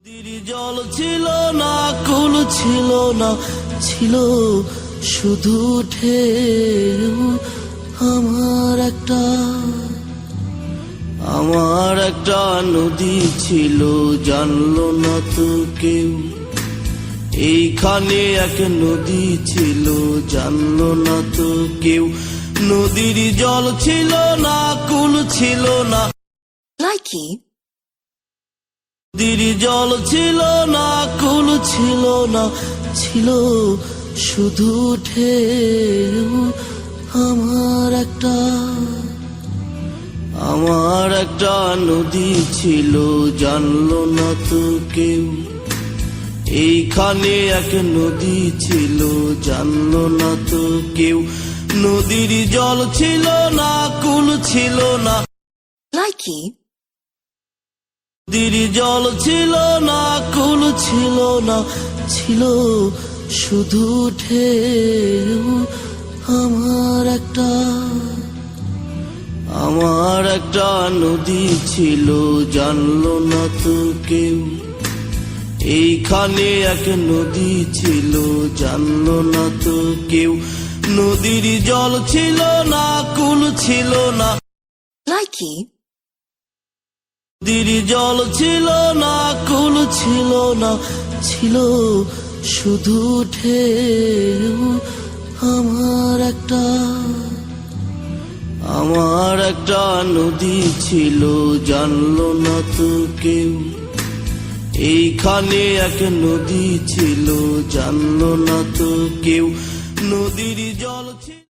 নদীর জল ছিল না, কুল ছিল না, ছিল শুধু ঢেউ। আমার একটা নদী ছিল, জানলো না তো কেউ। এইখানে এক নদী ছিল, জানলো না তো কেউ। নদীর জল ছিল না, কুল ছিল না, Likey. নদীর জল ছিল না, কুল ছিল না, ছিল শুধু ঢেউ। আমার একটা নদী ছিল, জানলো না তো কেউ। এইখানে এক নদী ছিল, জানলো না তো কেউ। নদীর জল ছিল না, কুল ছিল না, Likey. নদীর জল ছিল না, কুল ছিল না, ছিল শুধু ঢেউ। আমার একটা নদী ছিল, জানলো না তো কেউ। এইখানে এক নদী ছিল, জানলো না তো কেউ। নদীর জল ছিল না, কুল ছিল না, Likey. নদীর জল ছিল না, কুল ছিল না, ছিল শুধু ঢেউ। আমার একটা নদী ছিল, জানলো না তো কেউ। এইখানে এক নদী ছিল, জানলো না তো কেউ। নদীর জল